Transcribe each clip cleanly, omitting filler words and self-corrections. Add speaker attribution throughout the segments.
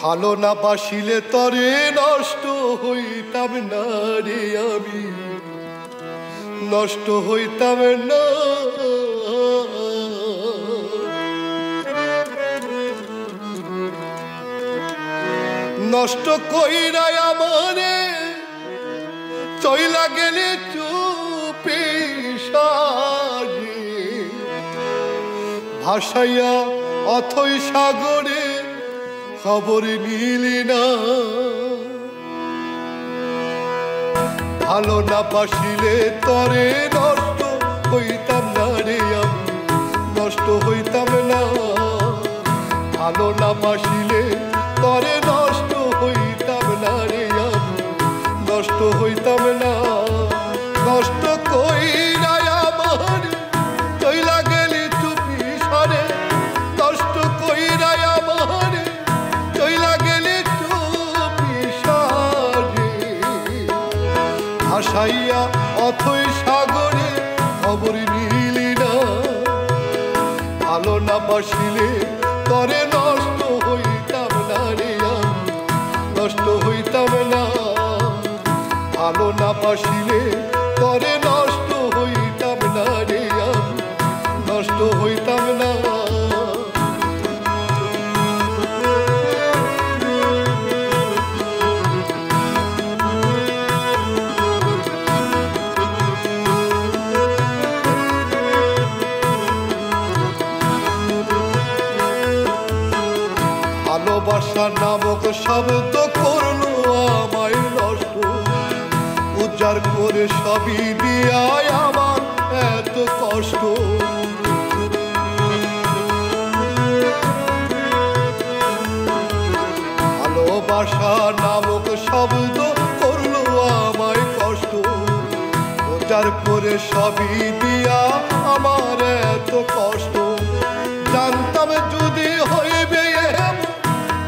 Speaker 1: ভালো না বাসিলে তরে নষ্ট হইতাম না রে আমি, নষ্ট হইতাম না। নষ্ট কইরা আমারে চইলা গেলে চুপে সাজে, ভাসাইয়া অথই সাগরে খবর নিলি না। ভালো না বাসিলে তরে নষ্ট হইতাম না রে আমি, নষ্ট হইতাম না। ভালো না বাসিলে তরে নষ্ট হইতাম না রে আমি, নষ্ট হইতাম না। নষ্ট কইরা আমার চইলা গেলি চুপি সারে, নষ্ট কইরা আমার চইলা গেলি চুপি সারে, ভাসাইয়া অথই সাগরে খবর নিলি না। ভালো না বাসিলে তরে নষ্ট হইতাম না রে আমি, নষ্ট হইতাম না। ভালো না বাসিলে তরে নষ্ট হইতাম না রে আমি, নষ্ট হইতাম না। ভালোবাসা নামক শব্দ করলো আমায় নষ্ট, উজার করে সবই দিয়ায় আমার এত কষ্ট। ভালোবাসা নামক শব্দ করলো আমায় কষ্ট, উজার করে সবই দিয়া আমার এত কষ্ট। জানতাম যদি হইবে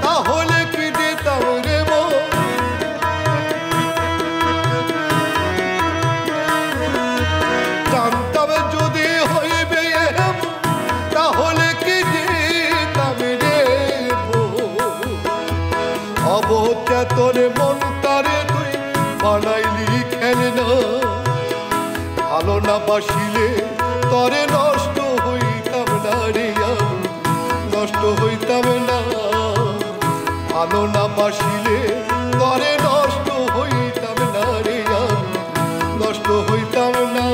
Speaker 1: তাহলে কি দিতাম রে মন, জানতাম যদি হইবে তাহলে কি দিতাম রে অবচেতন মনটারে তুই বানাইলি খেলনা। ভালো না বাসিলে তরে নষ্ট হইতাম না রে আমি, নষ্ট হইতাম না। ভালো না বাসিলে তরে নষ্ট হইতাম না রে আমি, নষ্ট হইতাম না।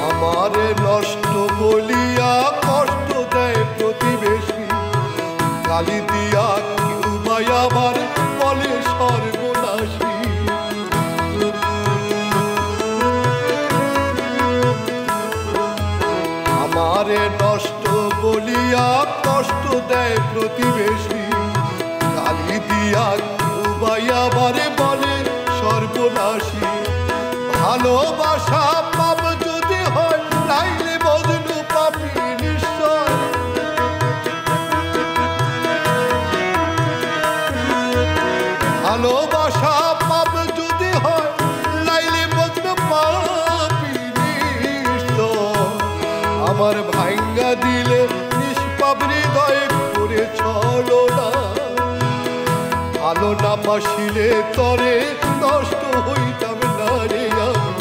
Speaker 1: আমারে নষ্ট বলিয়া কষ্ট দেয় প্রতিবেশী, গালি দিয়া কেউ ভাই আবার বলে সর্বনাশী। আমারে নষ্ট বলিয়া কষ্ট দেয় প্রতিবেশী, গালি দিয়া কেউ ভাই আবার বলে সর্বনাশী। ভালোবাসা পাপ যদি হয় লাইলে বদলু পাপি নিশ্চয়, ভালোবাসা পাপ যদি হয় লাইলে বদলু পাপি নিশ্চয়। আমার ভাঙ্গা দিলে নিষ্পাপ হৃদয় করে চলো না। ভালো না বাসিলে তরে নষ্ট হইতাম না রে আমি,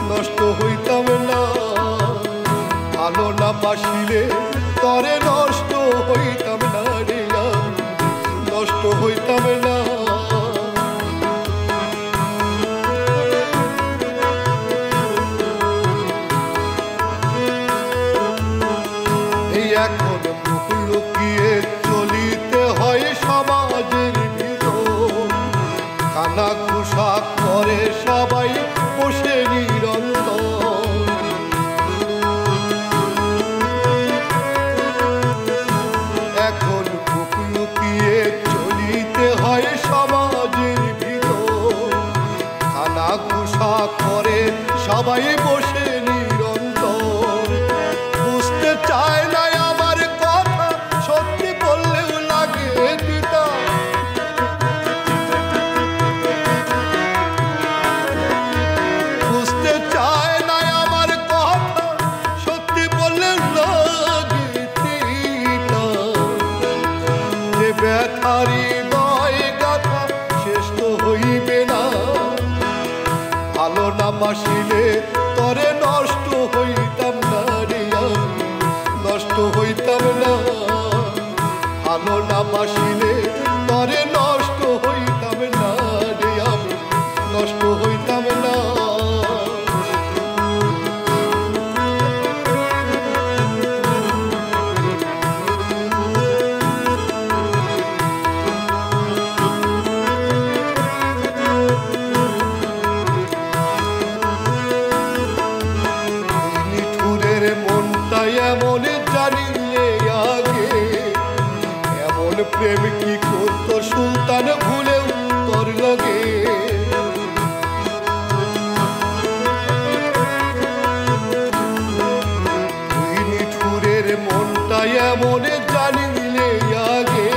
Speaker 1: নষ্ট হইতাম না। ভালো না বাসিলে তরে নষ্ট হইতাম না রে আমি, নষ্ট হইতাম না। এই এখন মুখ লুকিয়ে চলিতে হয় সমাজের ভিতর, কানা ঘুষা করে সবাই বসে নিরন্তর। বাসিলে তরে নষ্ট হইতাম না রে, আমি নষ্ট হইতাম না। নিঠুরের মনটা এমন জানিলে আগে, এমন প্রেম কি করতো সুলতান ভুলেও তোর লগে। তুই নিঠুরের মনটা এমন জানিলে আগে,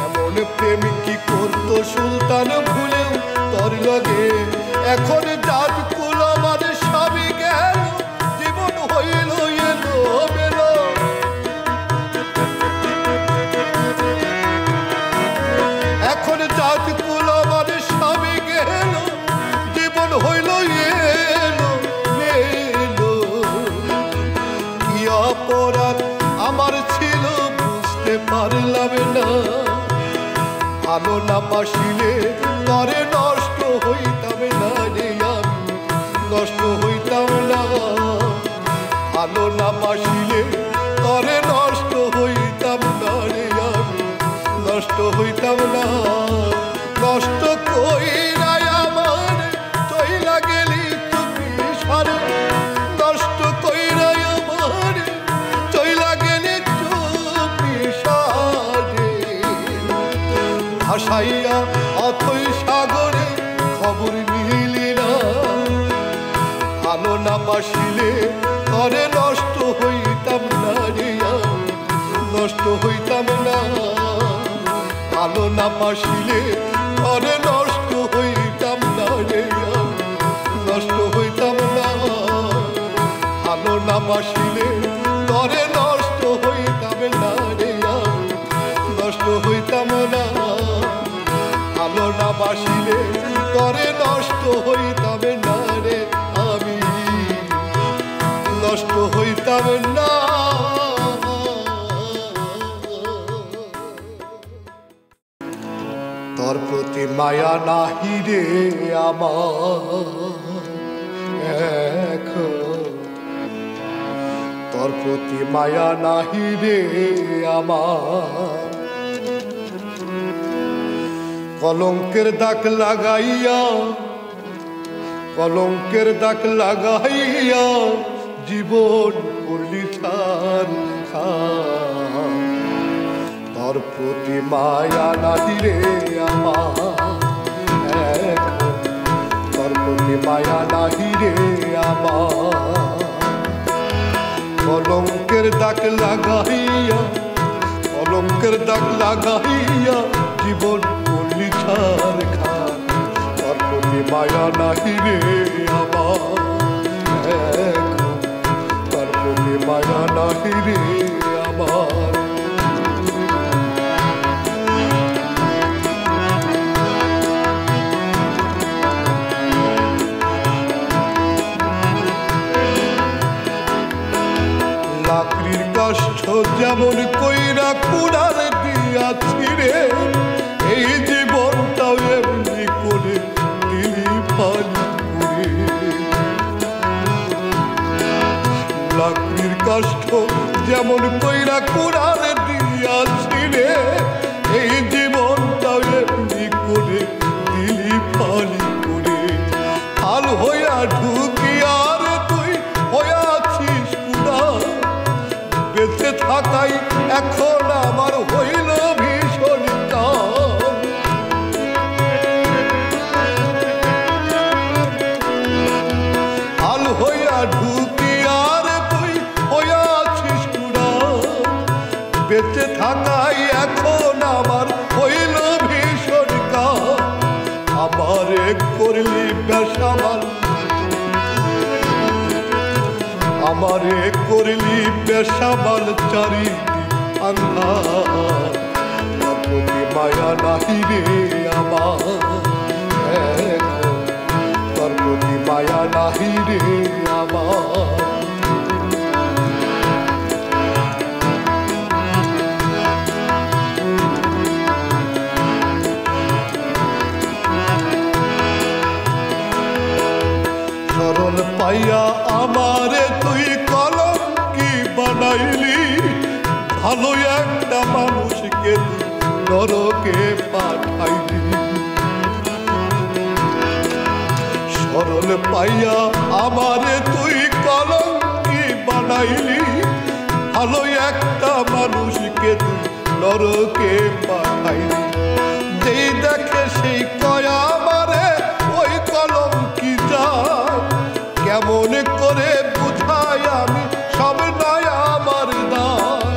Speaker 1: এমন প্রেম কি করতো সুলতান ভুলেও তোর লগে। এখন জাত কুল আমার সবই গেল, জীবন হইল এলো বেলো। এখন জাত কুল আমার সবই গেল, জীবন হইল এলো বেলো। কি অপরাধ আমার ছিল বুঝতে পারলাম না, ভালো না বাসিলে তরে নষ্ট হইতাম না রে, আমি নষ্ট হইতাম না। ভালো না বাসিলে তরে নষ্ট হইতাম না রে, আমি নষ্ট হইতাম না। নষ্ট কইরাই আমার চইলা গেলি তুমি সারে, নষ্ট কইরাই আমার চইলা গেলি তুমি সারে। ভাসাইয়া অথই সাগরে খবর নিলি না, ভালো না বাসিলে তরে নষ্ট হইতাম না রে, আমি নষ্ট হইতাম না। ভালো না বাসিলে তরে নষ্ট হইতাম না রে, আমি নষ্ট হইতাম না। ভালো না বাসিলে তরে নষ্ট হইতাম না রে, আমি নষ্ট হইতাম না। ভালো না বাসিলে তরে নষ্ট হইতাম না রে, আমি নষ্ট হইতাম না। তোর প্রতি মায়া নাহি রে আমার এখন, তোর প্রতি মায়া নাহি রে আমার। কলঙ্কের দাগ লাগাইয়া, কলঙ্কের দাগ লাগাইয়া জীবন করলি ছার। তোর প্রতি মায়া নাহি রে আমার, তোর প্রতি মায়া নাহি রে আমার। কলঙ্কের দাগ লাগাইয়া, কলঙ্কের দাগ লাগাইয়া জীবন করলি ছার। তোর প্রতি মায়া নাহি রে আমার, তোর প্রতি মায়া নাহি রে আমার। লাকড়ির কাষ্ঠ যেমন কইরা কুড়াল দিয়াছি রে, এই জীবনটাও এমনি করে দিলি পানি করে। লাকড়ির কাষ্ঠ যেমন কইরা কুড়াল দিয়াছি রে, এই জীবনটাও এমনি করে দিলি পানি করে। হাল হইয়া ঢুকি আর তুই হইয়াছিস কুড়াল, বেঁচে থাকাই এখন আমার হইল ভীষণ কাল। হাল হইয়া ঢুকি আর তুই হইয়াছিস কুড়াল, বেঁচে থাকাই এখন আমার হইল ভীষণ কাল। আমারে করলি বেসামাল, আমারে করলি বেসামাল চারিদিক আন্ধার। তোর প্রতি মায়া নাহি রে আমার, তোর প্রতি মায়া নাহি রে আমার। পাইয়া আমারে তুই কলঙ্কি বানাইলি, ভালো একটা মানুষকে তুই নরকে পাঠাইলি। সরল পাইয়া আমারে তুই কলঙ্কি বানাইলি, ভালো একটা মানুষকে তুই নরকে পাঠাইলি। যেই দেখে সেই কয় আমারে ওই কলঙ্কি যায়, কেমন করে বুঝাই আমি সব নয় আমার দায়।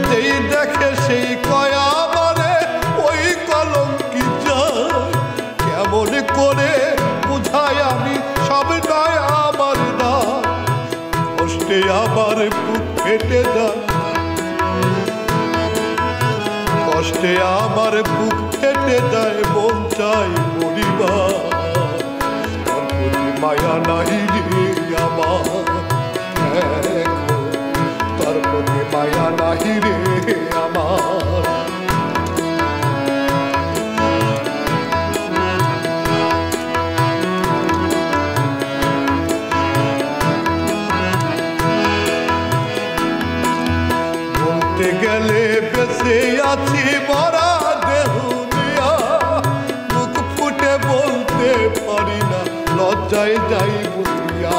Speaker 1: যেই দেখে সেই কয় আমারে ওই কলঙ্কি যায়, কেমন করে বুঝাই আমি সব নয় আমার দায়। কষ্টে আমার বুক ফেটে যায়, কষ্টে আমার বুক ফেটে যায়, মন চাই মরিবার। তোর প্রতি মায়া নাহি রে আমার, তোর প্রতি মায়া নাহি রে আমার। বলতে গেলে বেঁচে আছি মরা দেহ নিয়া, মুখ ফুটে বলতে পারি না লজ্জায় যাই বলিয়া।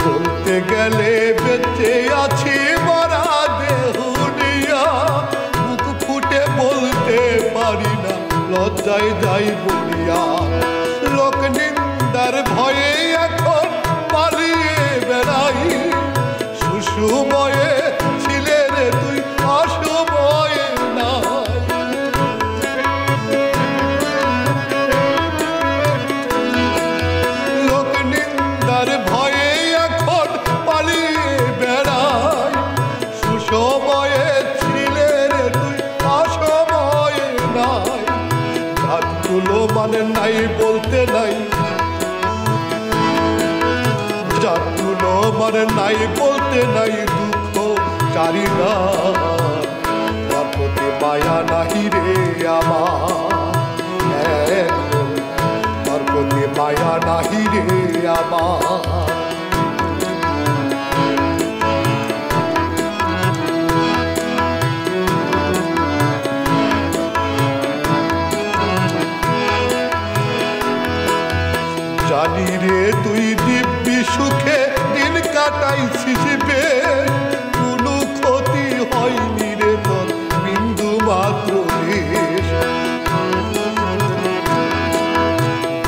Speaker 1: বলতে গেলে বেঁচে আছি মরা দেহ নিয়া, মুখ ফুটে বলতে পারি না লজ্জায় যাই বলিয়া। লোক নিন্দার ভয়ে এখন পালিয়ে বেড়াই, সুসময়ে ছিলে রে তুই অসময়ে নাই। লোক নিন্দার ভয়ে এখন পালিয়ে বেড়াই, সুসময়ে ছিলে রে তুই অসময়ে নাই। জাতগুলো মানে নাই বলতে নাই, জাতগুলো মানে নাই বলতে নাই, দুঃখ চারি না। তার প্রতি মায়া নাহি রে আমার, তার প্রতি মায়া নাহি রে আমার। জানি রে তুই দিব্যি সুখে দিন কাটাইছিস বেশ, কোনো ক্ষতি হয়নি রে তোর বিন্দু মাত্র লেশ।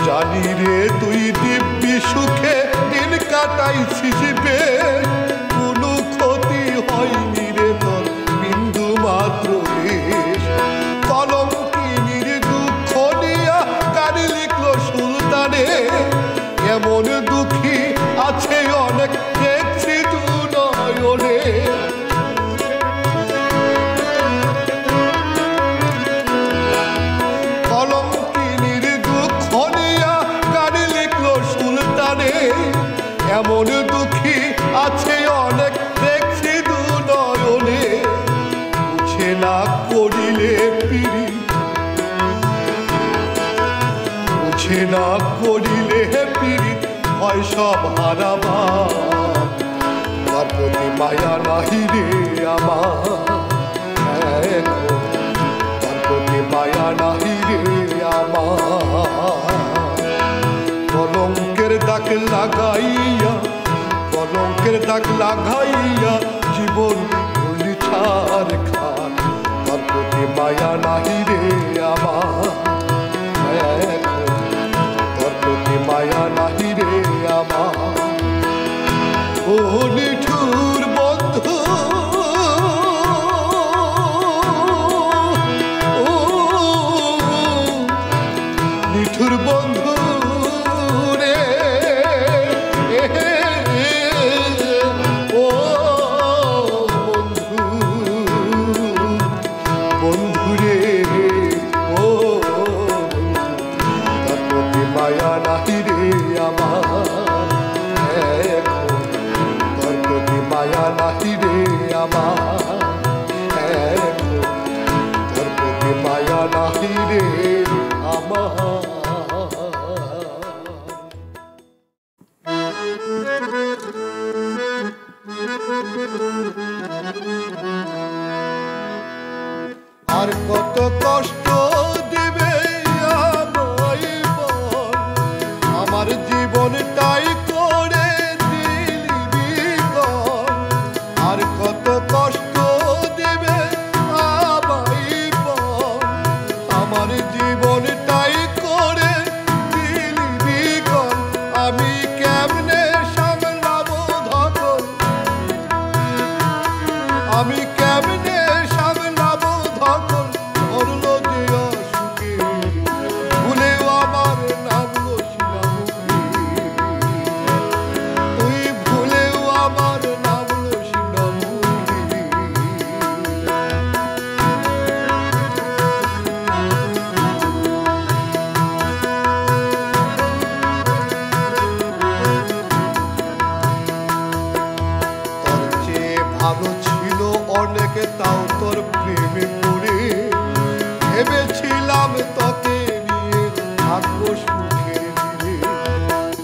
Speaker 1: জানি রে তুই দিব্যি সুখে দিন কাটাইছিস বেশ, কোনো ক্ষতি হয়নি রে তোর বিন্দু মাত্র লেশ। কলঙ্কিনীর দুঃখ নিয়া কারি লিখলো সুলতানে, এমন দুঃখী আছে অনেক দেখছি দু নয়নে। কলঙ্কিনীর দুঃখ নিয়া কারি লিখলো সুলতানে, এমন দুঃখী আছে অনেক দেখছি দু নয়নে। বুঝে না করিলে পিড়ি, বুঝে না করিলে পিড়ি হয় সব হারাবা। তার প্রতি মায়া নাহি রে আমার, তার প্রতি মায়া নাহি রে আমার। কলঙ্কের দাগ লাগাইয়া, কলঙ্কের দাগ লাগাইয়া জীবন করলি ছাড় খান। তার প্রতি মায়া নাহি রে আমার, তার প্রতি মায়া নাহি রে আমার। ও নিঠুর বন্ধু, ও নিঠুর বন্ধু রে, ও বন্ধু, বন্ধু রে, ও রে আমার। আর কত কষ্ট দিবে আমায় বল, আমার জীবনটাই করে দিলি বিকল। আর কত কষ্ট দিবে আমায় বল, আমার জীবনটাই করে দিলি বিকল। আমি কেমনে সামলাবো ধকল, আমি কেমনে সামলাবো ধকল। ধরলো দিয়া সুখে ভুলেও আমার নামলো সিনামুখে, তুই ভুলেও আমার নামলো সিনামুখে। তোর চেয়ে ভালো ছিল অনেকে, তাও তোর প্রেমে পড়ে ভেবেছিলাম তোকে নিয়ে থাকবো সুখের দিনে।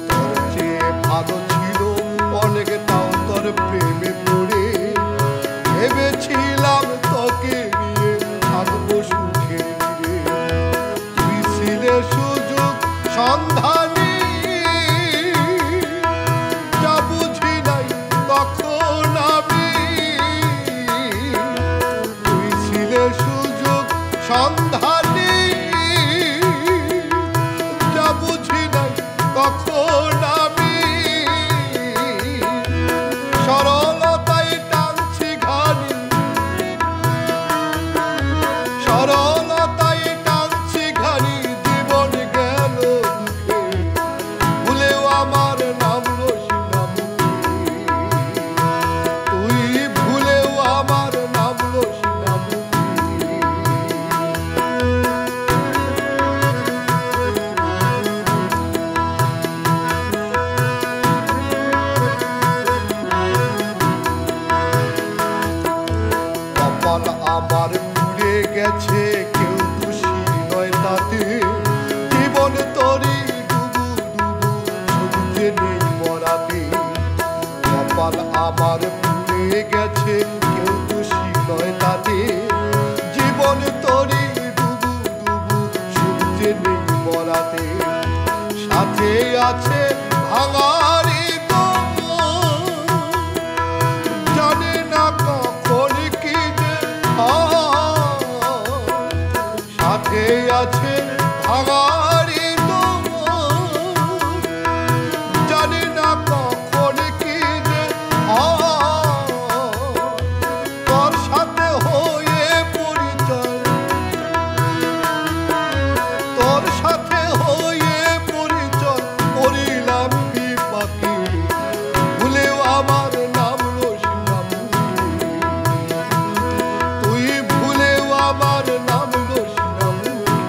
Speaker 1: তোর চেয়ে ভালো ছিল অনেকে, তাও তোর প্রেমে পড়ে ভেবেছিলাম তোকে নিয়ে থাকবো সুখের দিনে। তুই ছিলে সুযোগ সন্ধানী, যা বুঝি নাই তখন আমি। তুই ছিলে সুযোগ সন্ধানী, যা বুঝি নাই তখন আমি। সরলতায় টানছি ঘানি, সরলতায় টানছি ঘানি, জীবন গেল দুঃখে ভুলেও আমার নামলো সিনামুখে, তুই ভুলেও আমার নামলো সিনামুখে। কপাল আমার পুড়ে গেছে, কেউ দোষী নয় তাতে। জীবন তরি ডুবু ডুবু, সূর্যে নেই মরাতে। কপাল আমার পুড়ে গেছে, কেউ দোষী নয় তাতে। জীবন তরি ডুবু ডুবু, সূর্যে নেই মরাতে। সাথে আছে ভাঙারি দম, জানে না কখন কি যে হয়। সাথে আছে ভাঙারি দম, জানে না কখন কি যে হয়। তোর সাথে হয়ে পরিচয়, তোর সাথে হয়ে পরিচয় করিলাম বিপাকে, ভুলেও আমার নামলো সিনামুখে, তুই ভুলেও আমার নামলো সিনামুখে।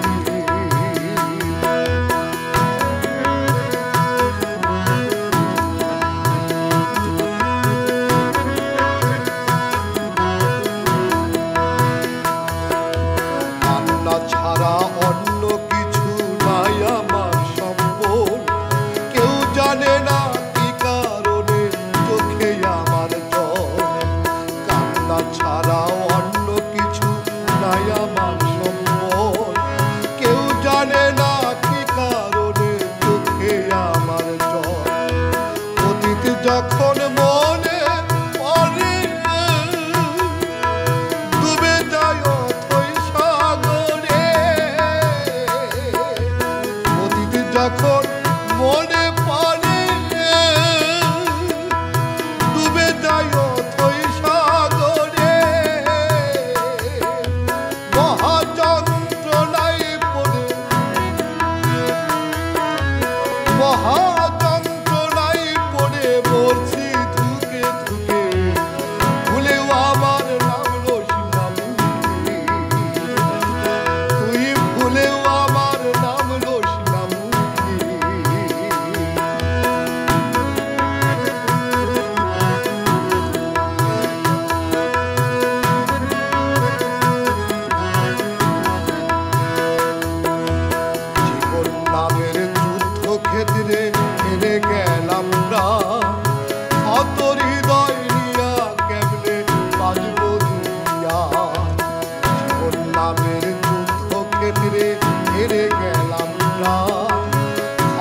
Speaker 1: হেরে গেলাম না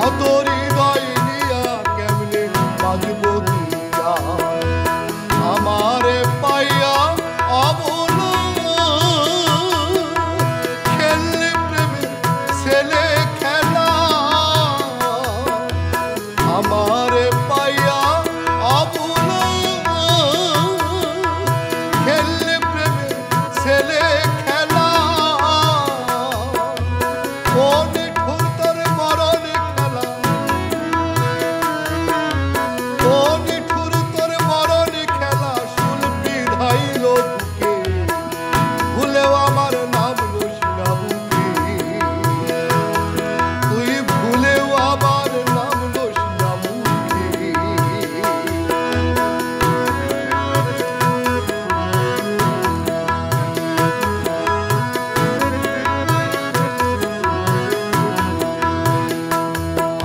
Speaker 1: অত হৃদয় নিয়া কেমনে বাজব দিয়া আমারে পাইয়া অবল খেললে প্রেমে ছেলে খেলা আমারে পাইয়া অবল খেললে প্রেমে ছেলে খেলা মনে ঠুরতর মরণ খেলা মনে ঠুরতর মরণ খেলা শুনবি ধাইল বুকে ভুলেও আমার নাম লোস না বুকে তুই ভুলেও আমার নাম লোস না বুকে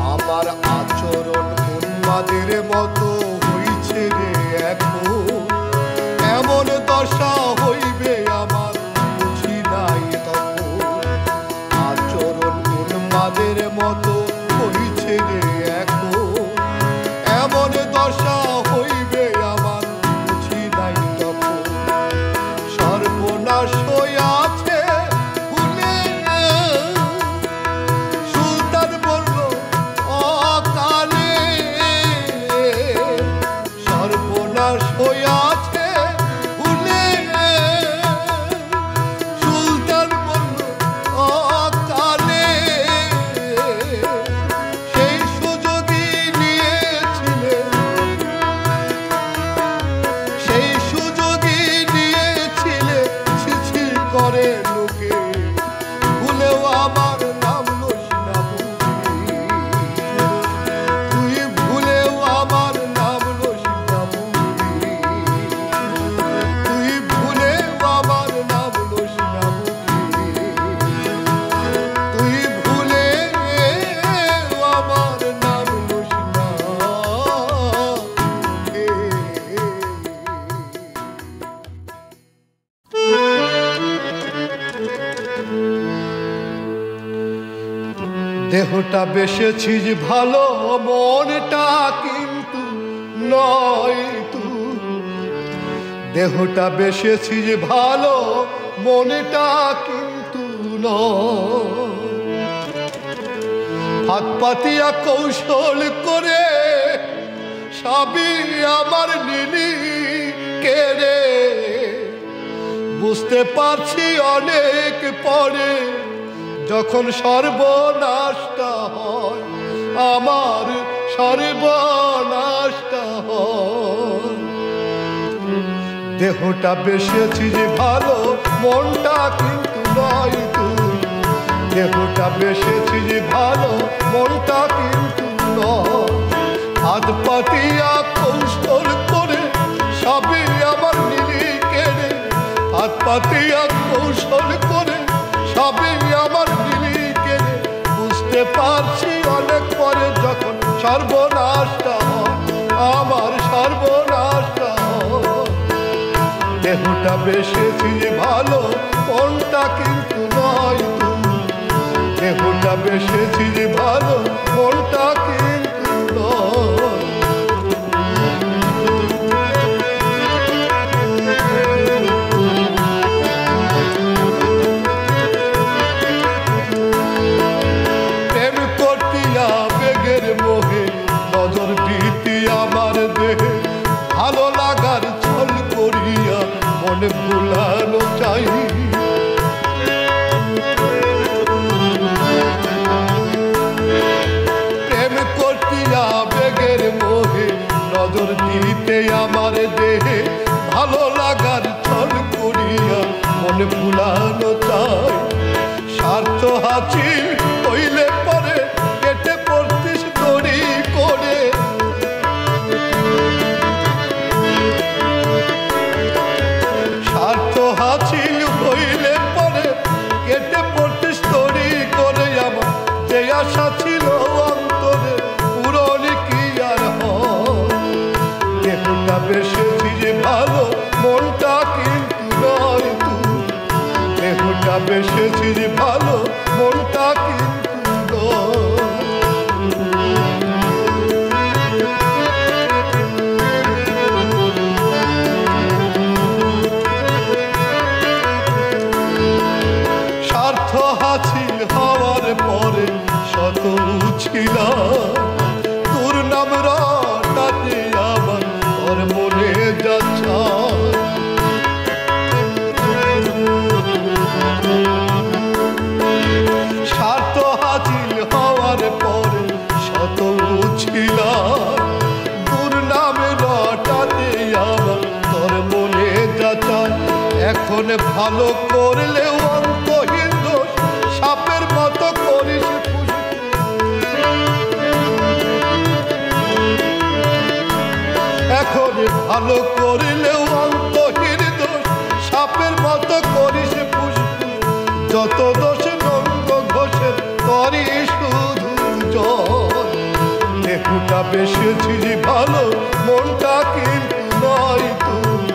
Speaker 1: আমার আচরণ উন্মাদের মতো হইছে রে এখন এমন দশা হইবে আমার বুঝি নাই তখন আচরণ উন্মাদের মতো হইছে রে এখন এমন দশা হইবে আমার বুঝি নাই তখন সর্বনাশ হইয়াছে ভুলে সুলতান বলল অকালে সর্বনাশ হইয়াছে ভুলে সুলতান বলল অকালে সেই সুযোগই নিয়েছিলে সেই সুযোগই নিয়েছিলে ছিছি করে লোকে ভুলেও আমার নাম লোস না বুকে তুই ভুলেও আমার নাম লোস না বুকে তুই ভুলেও আমার নাম লোস না বুকে তুই ভুলেও আমার নাম লোস না দেহটা বেসেছিস ভালো মনটা কিন্তু নয় তুই দেহটা বেসেছিস ভালো মনটা কিন্তু নয় হাত পাতিয়া কৌশল করে সবই আমার নিলি কেড়ে বুঝতে পারছি অনেক পরে যখন সর্বনাশটা হয় আমার সর্বনাশটা হয় দেহটা বেসেছিস ভালো মনটা কিন্তু নয় তুই দেহটা বেসেছিস ভালো মনটা কিন্তু নয় হাত পাতিয়া কৌশল করে সবই আমার নিলি কেড়ে হাত পাতিয়া কৌশল করে সবই আমার নিলি কেড়ে বুঝতে পারছি অনেক পরে যখন সর্বনাশটা হয় আমার সর্বনাশটা হয় দেহটা বেসেছিস ভালো মনটা কিন্তু নয় তুই দেহটা বেসেছিস ভালো মনটা কিন্তু নয় প্রেম করিয়া বেগের মোহে নজর দিতি আমার দেহে ভালো লাগার ছল করিয়া মনে ভুলানো চাই প্রেম করিয়া বেগের মোহে নজর দিতে আমার দেহে ভালো লাগার ছল করিয়া মনে ভুলানো চাই স্বার্থ হাসিল হইলে পরে কেটে পড়তিস দড়ি করে স্বার্থ হাসিল হইলে পরে কেটে পড়তিস দড়ি করে আমার যে আশা ছিল অন্তরে পূরণ কি আর হয় দেহটা বেসেছিস ভালো মনটা কিন্তু নয় তুই দেহটা বেসেছিস ভালো মনটা ছিলা তোর নাম রটাতে আমার তোর মনে যাচ্ছে স্বার্থ হাসিল হওয়ার পরে শত ছিলা তোর নাম রটাতে আমার তোর মনে যাচ্ছে এখন ভালো করলে অন্তহীন দোষ সাপের মতো করিস এখন ভালো করলে অন্তহীন দোষ সাপের মতো করিস যত দোষ নন্দ ঘোষের করি শুধু জল দেহটা বেশেছিস ভালো মনটা কিন্তু নয় তুই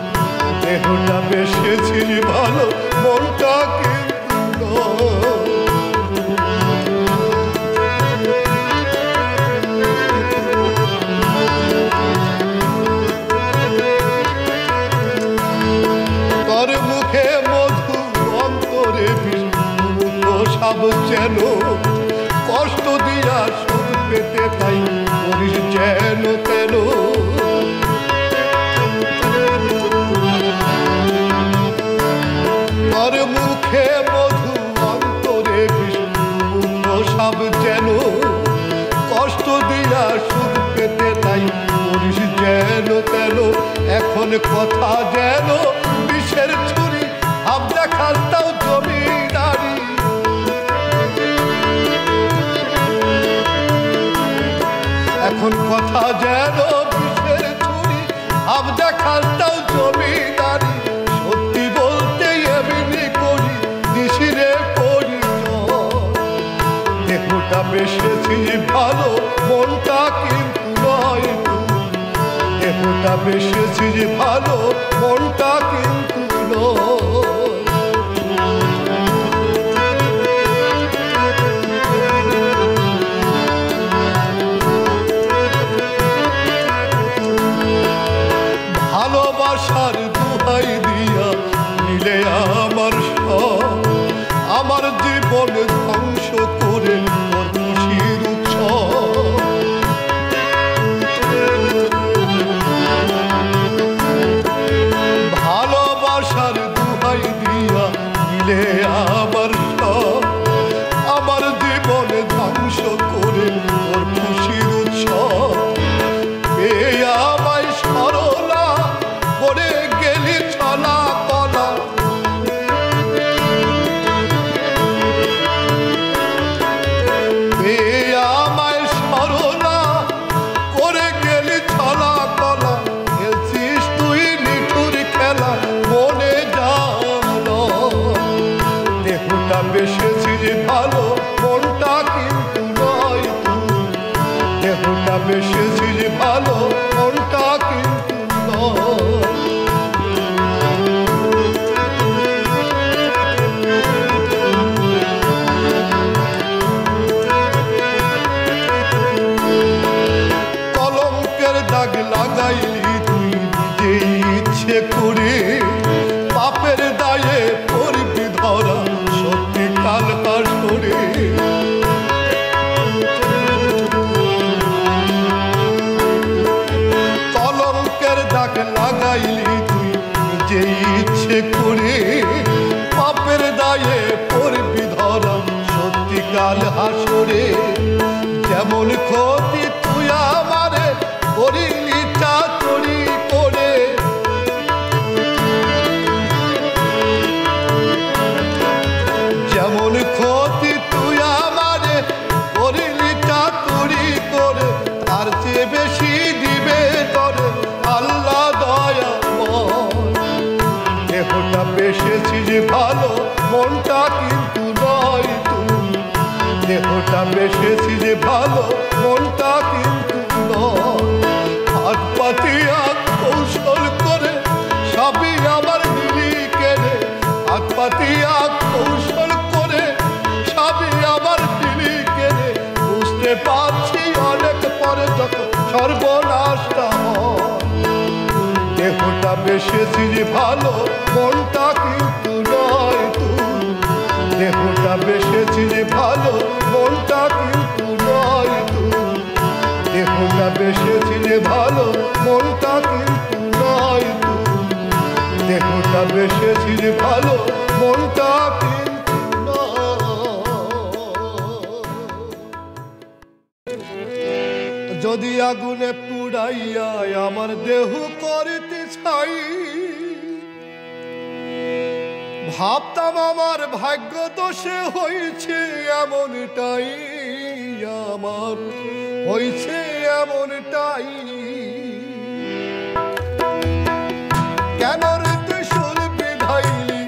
Speaker 1: দেহটা বেশেছিস ভালো মনটা কিন্তু তোর মুখে মধু অন্তরে সব যেন কষ্ট দিয়া সুখ পেতে তাই করিস যেন তেন তোর মুখে মধু অন্তরে সব যেন কষ্ট দিয়া সুখ পেতে তাই করিস যেন তেন এখন কথা যেন বিষের ছুরি আমরা খালতাও জমিদারি এখন কথা যেন বিষের ছুরি আমরা খালতাও জমিদারি সত্যি বলতে এমনি করি দিশিরে করি দেহটা বেশেছিস ভালো মনটা কিন্তু নয় দেহটা বেশেছিস ভালো মনটা কিন্তু নয় ভালোবাসার দুহাই দিয়া নিলে আমার সব আমার জীবন ধ্বংস করে তোর খুশির উৎসব ভালোবাসার দুহাই দিয়া নিলে আমার সব আমার জীবন ধ্বংস করে তোর খুশির উৎসব আমায় সরলা করে গেলি ছলা কলা আমায় সরলা করে গেলি ছলা কলা খেলছিস তুই নিঠুর খেলা মনে জান দেহটা বেশেছিস ভালো মনটা কিন্তু নয় দেহটা বেশেছিস ভালো মনটা কিন্তু নয় কলঙ্কের দাগ লাগাইলি তুই নিজেই ইচ্ছে করে পাপের দায়ে পড়বি ধরা সত্যি কাল হাসরে কলঙ্কের দাগ লাগাইলি তুই নিজেই ইচ্ছে করে পাপের দায়ে পড়বি ধরা সত্যি কাল হাসরে যেমন ক্ষতি তুই আমারে করিলি চাতুরি করে যেমন ক্ষতি তুই আমারে করিলি চাতুরি করে তার চেয়ে বেশি দিবে তোরে আল্লাহ দয়াময় দেহটা বেশেছিস ভালো মনটা কিন্তু নয় তুই দেহটা বেশেছিস ভালো মনটা কিন্তু নয় হাত পাতিয়া কৌশল করে সবই আমার দিলি কেড়ে হাত পাতিয়া কৌশল করে সবই আমার দিলি কেড়ে বুঝতে পারছি অনেক পরে যখন সর্বনাশটা হয় দেহটা বেশেছিস ভালো মনটা কিন্তু নয় তুই দেহটা বেশেছিস ভালো মনটা কিন্তু নয় তুই বেসেছিস ভালো মনটা কিন্তু না। যদি আগুনে পুড়াইয়া আমার দেহ করতে ছাই, ভাবতাম আমার ভাগ্য দোষে হয়েছে এমনটাই, আমার হয়েছে এমনটাই। কেন রে তুই শুল বিধাইলি,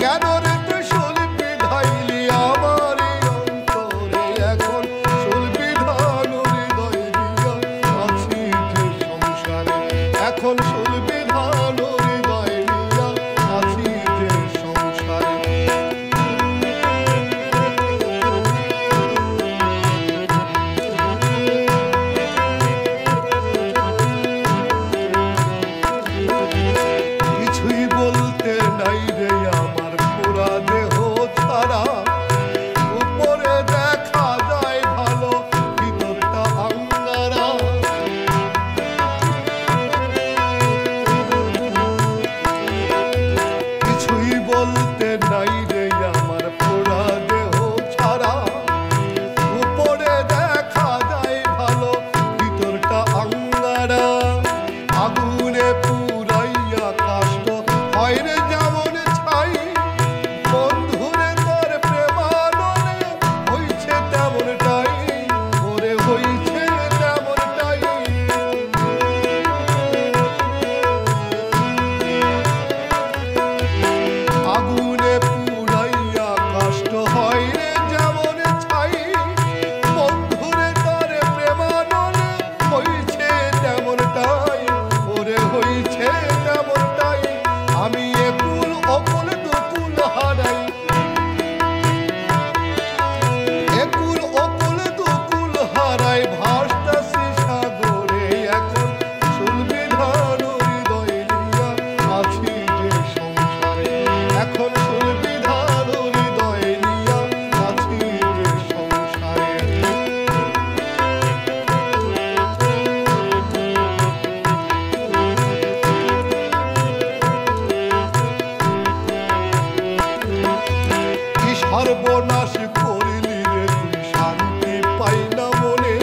Speaker 1: কেন রে তুই শুল বিধাইলি আমার অন্তরে, এখন শুল বিধান হৃদয় দিয়া আছি যে সংসারে, এখন শুল বিধান হৃদয় দিয়া আছি যে সংসারে। কিছুই বলতে নাই রে আমার পুরা দেহ ছাড়া, উপরে দেখা যায় ভালো ভিতরটা আঙ্গারা। কিছুই বলতে নাই রে আমার পুরা দেহ ছাড়া, উপরে দেখা যায় ভালো ভিতরটা আঙ্গারা। আগুনে পুরাইয়া কাষ্ট হয় রে যেমন ছাই, বন্ধুরে তোর প্রেমানলে হইছে তেমনটাই, ওরে হইছে তেমনটাই। আগুনে পুরাইয়া কাষ্ট হয় রে যেমন ছাই, বন্ধুরে তোর প্রেমানলে হইছে তেমনটাই, ওরে হইছে তেমনটাই। আমি একুল অকুল দুকুল হারাই, একুল অকুল দুকুল হারাই, ভাসতাছি সাগরে, এখন শুল বিধান হৃদয় নিয়া আছি যে সংসারে, এখন শুল বিধান হৃদয় নিয়া আছি যে সংসারে। কি সর্বনাশ করিলি রে তুই, শান্তি পাই না মনে,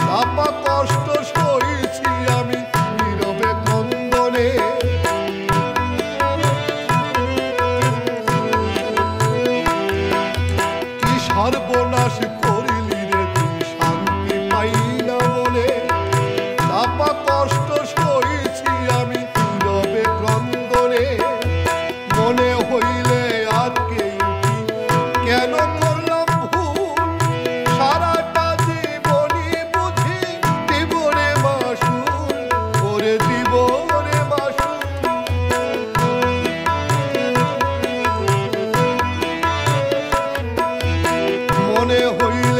Speaker 1: চাপা কষ্ট সইছি আমি নীরবে ক্রন্দনে। কি সর্বনাশ করিলি রে তুই, শান্তি পাই না মনে, চাপা কষ্ট সইছি আমি নীরবে ক্রন্দনে। মনে হইলে আজকে কেন করলাম ভুল, সারাটা জীবনই বুঝি দিব রে মাসুল, ওরে দিব রে মাসুল। মনে হইলে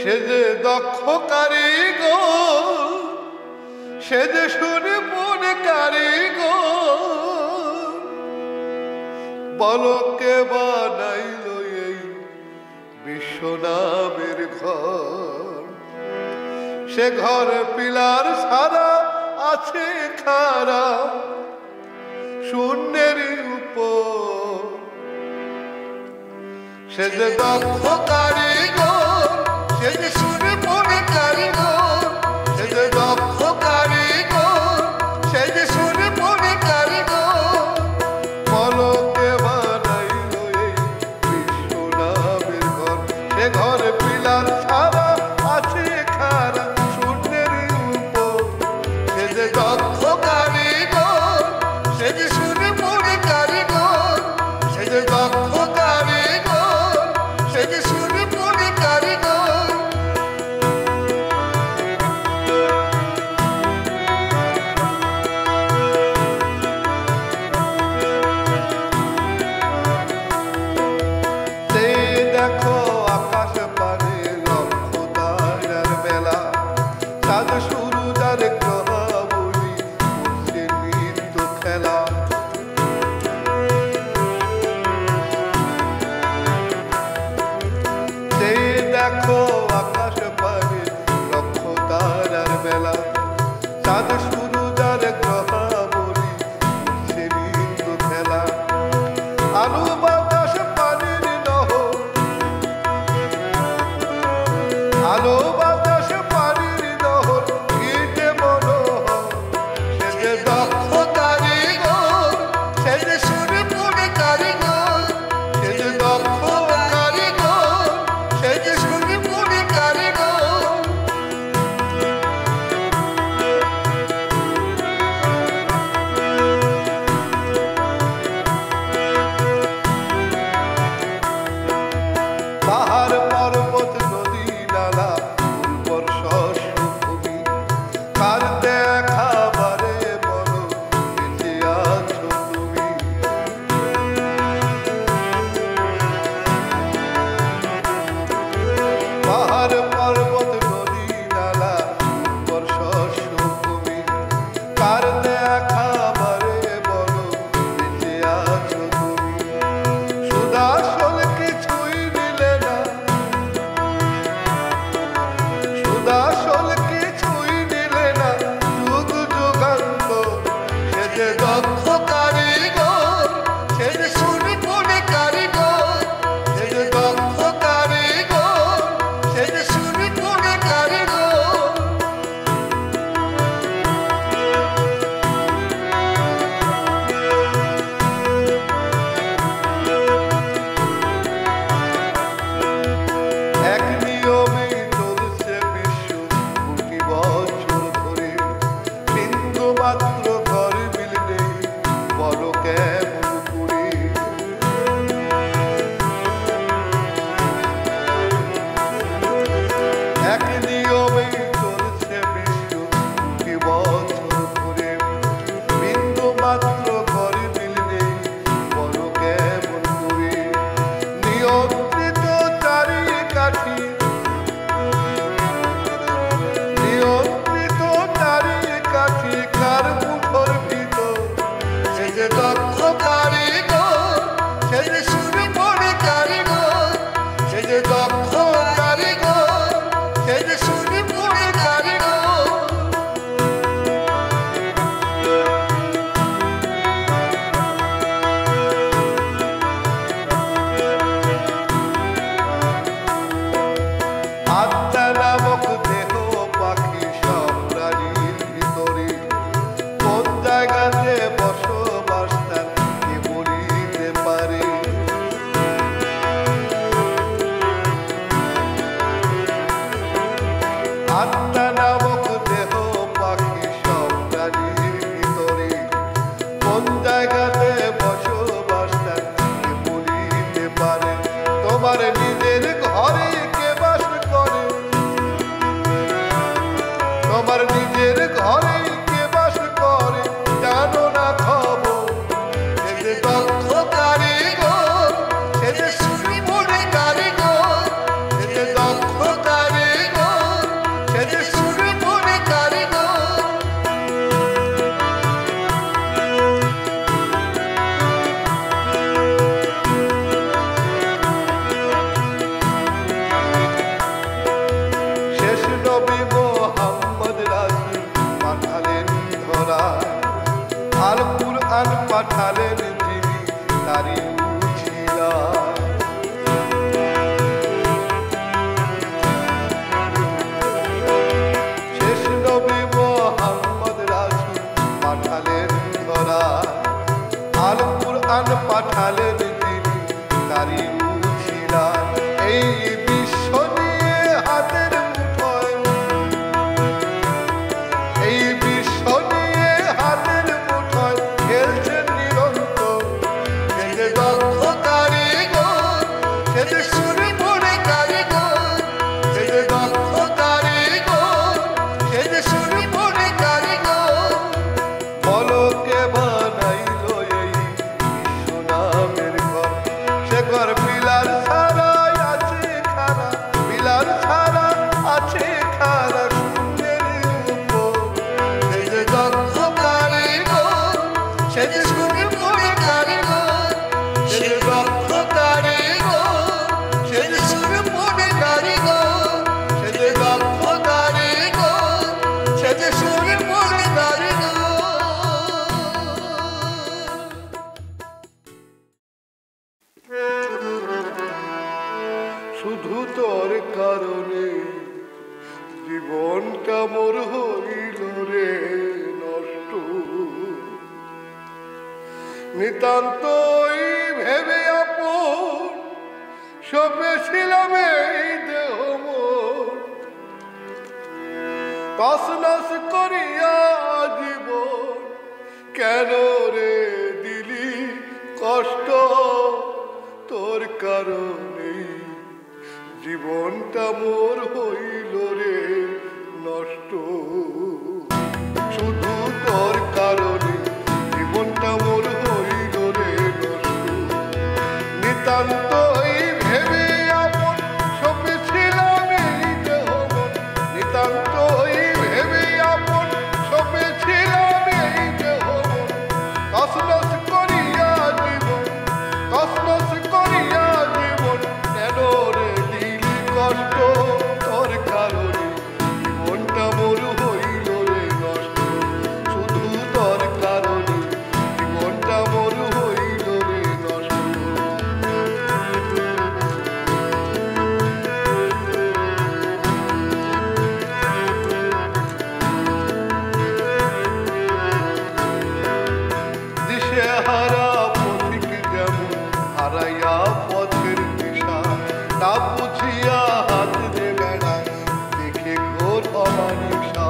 Speaker 1: সে যে দক্ষ কারিগর, সে যে শুনে মনে কারিগর, বলো কে বানাইল এই বিশ্বনামের ঘর। সে ঘর পিলার সারা আছে খারা শূন্যের উপর। সে যে দক্ষ কারিগর, সে যে শুনে মনে কারিগর, সে যে দক্ষ কারিগর, সে যে শুনে মনে কারিগর, বলো কে বানাইল এই বিশ্বনামের ঘর। সে ঘর পিলার ছাড়া আছে খারা শূন্যের উপর। সে যে দক্ষ কারিগর, সে যে শুনে মনে কারিগর, সে যে দক্ষ কারিগর, সে যে শুনে মনে কারিগর, তারি বুঝিলা শেষ নবী মুহাম্মদ রাসূল পাঠালেন ধরা আল কুরআন পাঠালেন তিনি তারি বুঝিলা এই বিশ্ব নিয়ে হাতের মুঠোয় এই বিশ্ব নিয়ে হাতের মুঠোয় খেলছেন নিরন্তর সে যে দক্ষ কারিগর সে যে সুরে পড়ে কারিগর সে যে দক্ষ কারিগর সে যে সুরে পড়ে কারিগর বলো কে বানাইলো এই বিশ্ব নামের ঘর সে ঘর পিলার ছাড়া আছে খারা পিলার ছাড়া আছে খারা শূন্যের উপর সে যে দক্ষ কারিগর সে যে সুরে পড়ে কারিগর সে যে দক্ষ কারিগর সে যে সুরে পড়ে কারিগর সে যে দক্ষ কারিগর সে যে সুরে পড়ে কারিগর শুধু তোর কারণে জীবনটা মোর হইল রে নষ্ট নিতান্তই ভেবে আপন সপেছিলাম এই দেহ মোর তছনছ করিয়া জীবন কেন রে দিলি কষ্ট তোর কারণে জীবনটা মোর হইল রে নষ্ট শুধু তোর কারণে জীবনটা মোর হইল রে নষ্ট নিতান্তই ভেবে আপন সপেছিলাম এই দেহ মন নিতান্তই ভেবে আপন সপেছিলাম এই দেহ মন তছনছ করিয়া জীবন তছনছ করিয়া জীবন কেন রে দিলি কষ্ট তোর কারণে জীবনটা মোর হইল রে নষ্ট শুধু তোর কারণে জীবনটা মোর হইল রে নষ্ট দিশেহারা পথিক যেমন হারাইয়া পথের দিশা তা বুঝিয়া হাত দে বেড়ায় দেখে ঘোর অমানিসা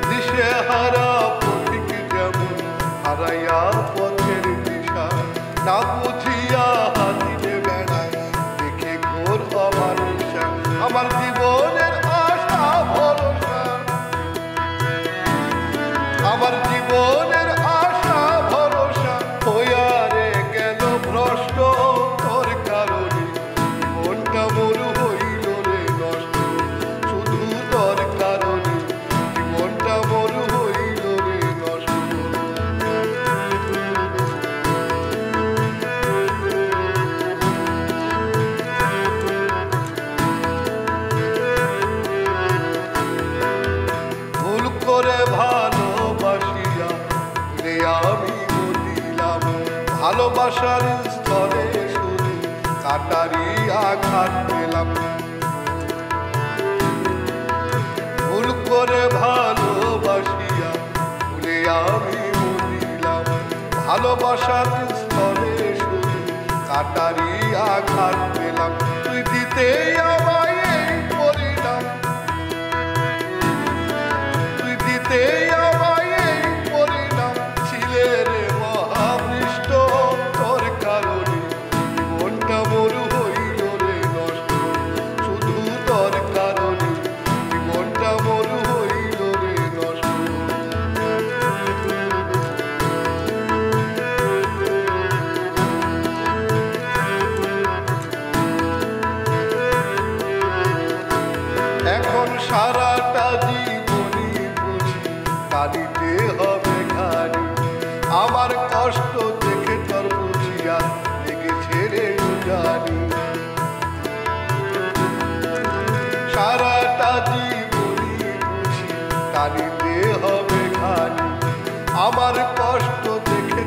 Speaker 1: দিশেহারা পথিক যেমন হারাইয়া পথের দিশা তা বুঝিয়া হাত দে বেড়ায় দেখে ঘোর অমানিসা আমার জীবনের আশা ভরসা আমার জীবনের আশা ভরসা হইয়া রে গেল ভ্রষ্ট তোর কারণে জীবনটা মোর হইল রে নষ্ট শুধু তোর কারণে জীবনটা মোর হইল রে নষ্ট ভুল করে ভালোবাসিয়া রে আমি মরিলাম ভালোবাসার স্থলে শুধু কাটারি আঘাত পেলাম ভুল করে ভালোবাসিয়া রে আমি মরিলাম ভালোবাসার স্থলে শুধু কাটারি আঘাত পেলাম তুই দিতে আমায় এই পরিণাম তুই দিতে আমায় এই পরিণাম ছিলে রে মহাবৃষ্ট তোর কারণে জীবনটা মোর হইল রে নষ্ট শুধু তোর কারণে জীবনটা মোর হইল রে নষ্ট এখন সারাটা জীবনই বুঝি কালিতে হবে ঘানি আমার কষ্ট দেখে তোর বুঝিয়া লেগেছে রে জানি সারাটা জীবনই বুঝি কালিতে হবে ঘানি আমার কষ্ট দেখে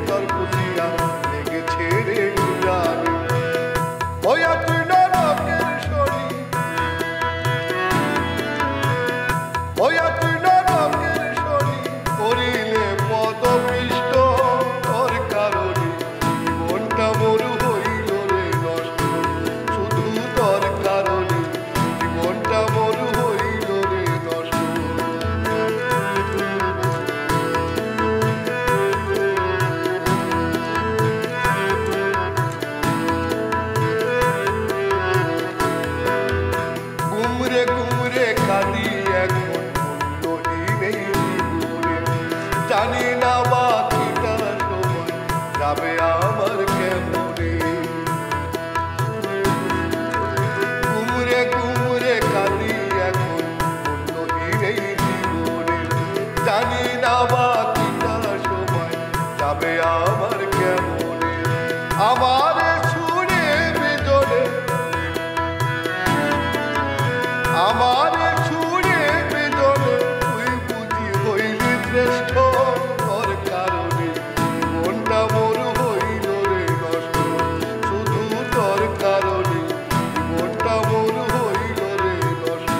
Speaker 1: আমার কেমনে আমার ছুড়ে বিজনে আমার ছুড়ে বিজনে তুই বুঝি হইলি শ্রেষ্ঠ তোর কারণে মনটা মোর হইল রে নষ্ট শুধু তোর কারণে মনটা মোর হইল রে নষ্ট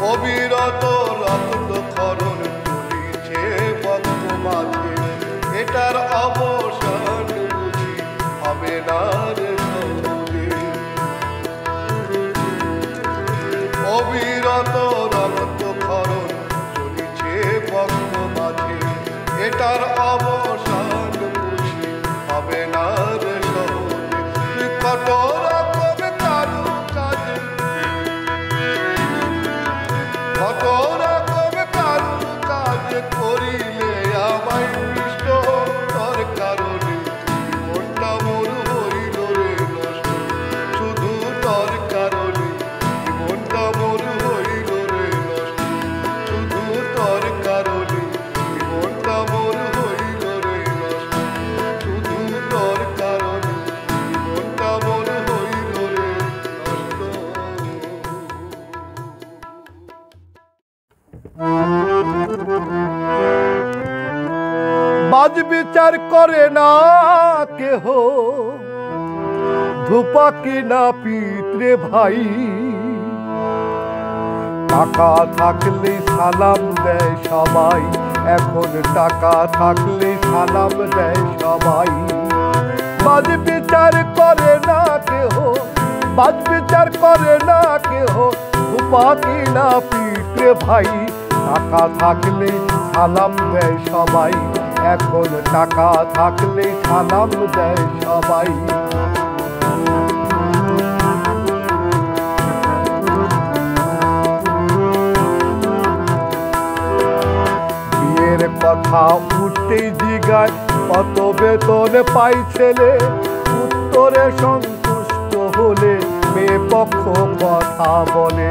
Speaker 1: অবিরত রক্ত খরণ চলিছে ভক্ত মাঝে এটার অবসান বুঝি হবে না রে সহজে অবিরত রক্ত খরণ চলিছে ভক্ত মাঝে এটার অবসান বুঝি হবে না রে সহজে কত রকম কারু কাজে কত রকম কারু কাজ করিলে আমায় কৃষ্ণ তোর কারণে মনটা মোর হইল রে নষ্ট শুধু তোর কারণে মনটা মোর হইল রে নষ্ট শুধু তোর কারণে মনটা মোর হইল রে নষ্ট শুধু তোর কারণে মনটা মোর হইল রে নষ্ট বাজ বিচার করে না কেহ ধূপা কিনা পিতরে ভাই টাকা থাকলে সালাম দেয় সবাই এখন টাকা থাকলে সালাম দেয় সবাই বাজ বিচার করে না কেহ বাজ বিচার করে না কেহ ধূপা কিনা পিতরে ভাই টাকা থাকলে সালাম দেয় সবাই এখন টাকা থাকলে সালাম দেয় সবাই বিয়ের কথা উঠতেই জিগায় কত বেতন পাই ছেলে উত্তরে সন্তুষ্ট হলে মেয়ে পক্ষ কথা বলে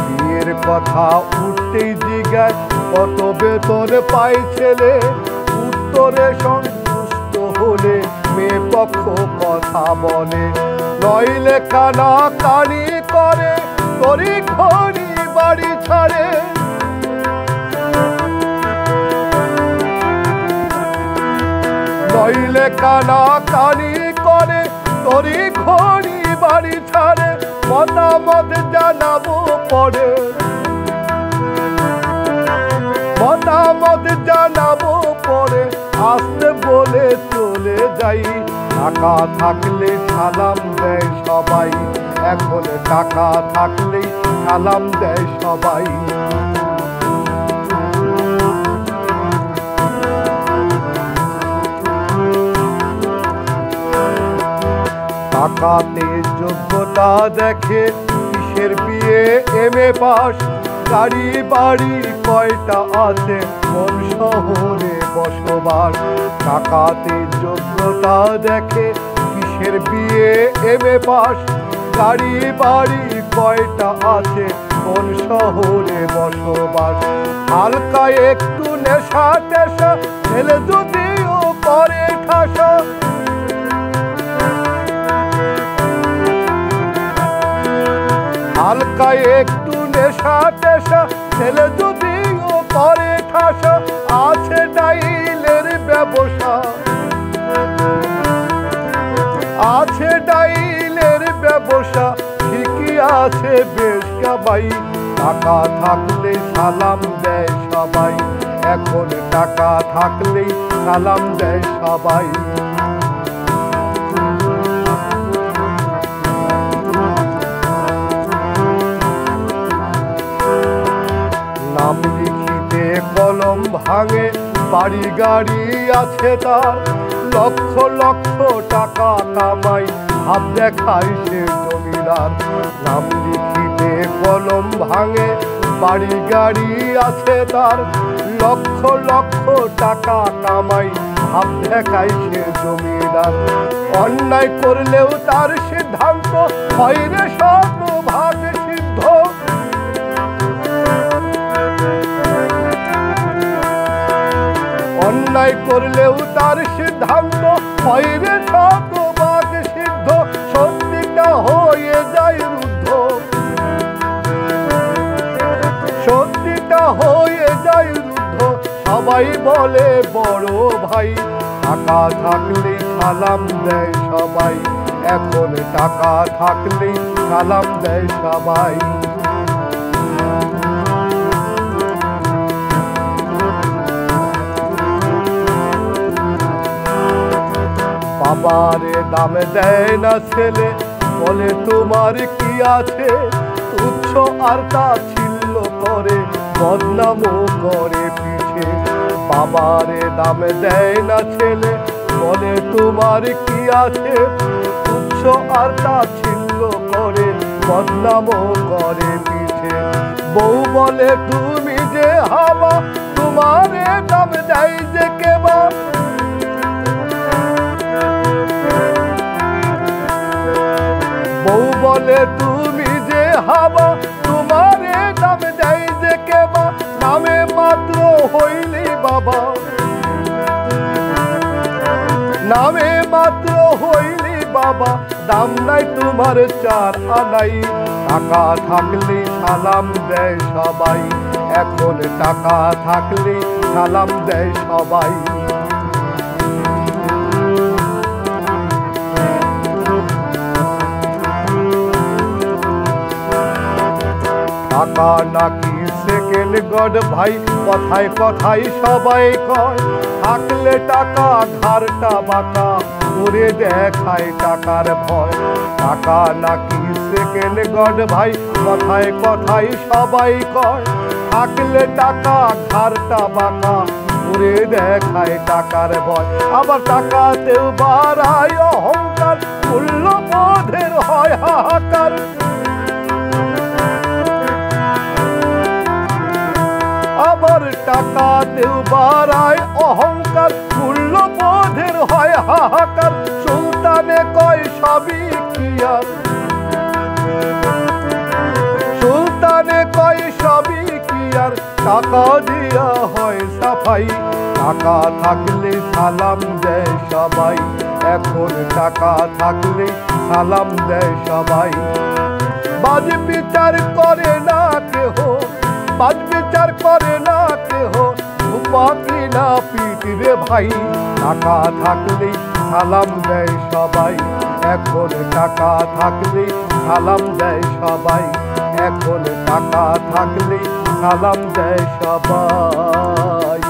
Speaker 1: বিয়ের কথা উঠতেই জিগায় কত বেতন পাই ছেলে উত্তরে সন্তুষ্ট হলে মেয়ে পক্ষ কথা বলে নইলে কানা কানি করে তরি ঘড়ি বাড়ি ছাড়ে নইলে কানা কানি করে তরি ঘড়ি বাড়ি ছাড়ে মতামত জানাবো পরে মতামত জানাবো পরে আসতে বলে চলে যাই টাকা থাকলে সালাম দেয় সবাই এখন টাকা থাকলেই সালাম দেয় সবাই টাকাতে যোগ্যতা দেখে কিসের বিয়ে এমএ পাস গাড়ি বাড়ি কয়টা আছে কোন শহরে বসবাস টাকাতে যোগ্যতা দেখে কিসের বিয়ে এমএ পাস গাড়ি বাড়ি কয়টা আছে কোন শহরে বসবাস হালকা একটু নেশা টেশা ছেলে যদিও করে ঠাসা হালকা একটু নেশা টেশা ছেলে যদিও করে ঠাসা আছে ডাইলের ব্যবসা আছে ডাইলের ব্যবসা ঠিকই আছে বেশ কামাই টাকা থাকলে সালাম দেয় সবাই এখন টাকা থাকলেই সালাম দেয় সবাই নাম লিখিতে কলম ভাঙে বাড়ি গাড়ি আছে তার লক্ষ লক্ষ টাকা কামাই ভাব দেখায় সে জমিদার নাম লিখিতে কলম ভাঙে বাড়ি গাড়ি আছে তার লক্ষ লক্ষ টাকা কামাই ভাব দেখায় সে জমিদার বিধান। অন্যায় করলেও তার সিদ্ধান্ত হয় রে শতভাগ সিদ্ধ। অন্যায় করলেও তার সিদ্ধান্ত হয় রে শতভাগ সিদ্ধ। সত্যিটা হয়ে যায় রুদ্ধ, সত্যিটা হয়ে যায় রুদ্ধ। সবাই বলে বড় ভাই, টাকা থাকলেই সালাম দেয় সবাই। এখন টাকা থাকলেই সালাম দেয় সবাই। বাবারে দাম দেয় না ছেলে, বলে তোমার কি আছে। তুচ্ছ আর তাচ্ছিল্য করে, বদনামও করে পিছে। বাবারে দাম দেয় না ছেলে, বলে তোমার কি আছে। তুচ্ছ আর তাচ্ছিল্য করে, বদনামও করে পিছে। বউ বলে তুমি যে হাবা, তোমারে দাম দেয় যে কেবা। বউ বলে তুমি যে হাবা, তোমারে দাম দেয় যে কেবা। নামে মাত্র হইলি বাবা, নামে মাত্র হইলি বাবা। দাম নাই তোমার চার আনাই। টাকা থাকলে সালাম দেয় সবাই, এখন টাকা থাকলে সালাম দেয় সবাই। টাকা নাকি সেকেন্ড গড ভাই, কথায় কথায় সবাই কয়। থাকলে টাকা ঘাড়টা বাঁকা করে দেখায় টাকার ভয়। টাকা নাকি সেকেন্ড গড ভাই, কথায় কথায় সবাই কয়। থাকলে টাকা ঘাড়টা বাঁকা করে দেখায় টাকার ভয়। আবার টাকাতেও বাড়ায় অহংকার, মূল্যবোধের হয় হাহাকার। আবার টাকাতেও বাড়ায় অহংকার, মূল্যবোধের হয় হাহাকার। সুলতানে কয় সবই ক্লিয়ার, সুলতানে কয় সবই ক্লিয়ার। টাকা দিয়া হয় সাফাই, টাকা থাকলে সালাম দেয় সবাই। এখন টাকা থাকলে সালাম দেয় সবাই। বাজ বিচার করে না কেহ, বাজ বিচার করে না কেহ। উপাকি না পিট রে ভাই, টাকা থাকলে সালাম দেয় সবাই। এখন টাকা থাকলে সালাম দেয় সবাই। এখন টাকা থাকলে সালাম দেয় সবাই।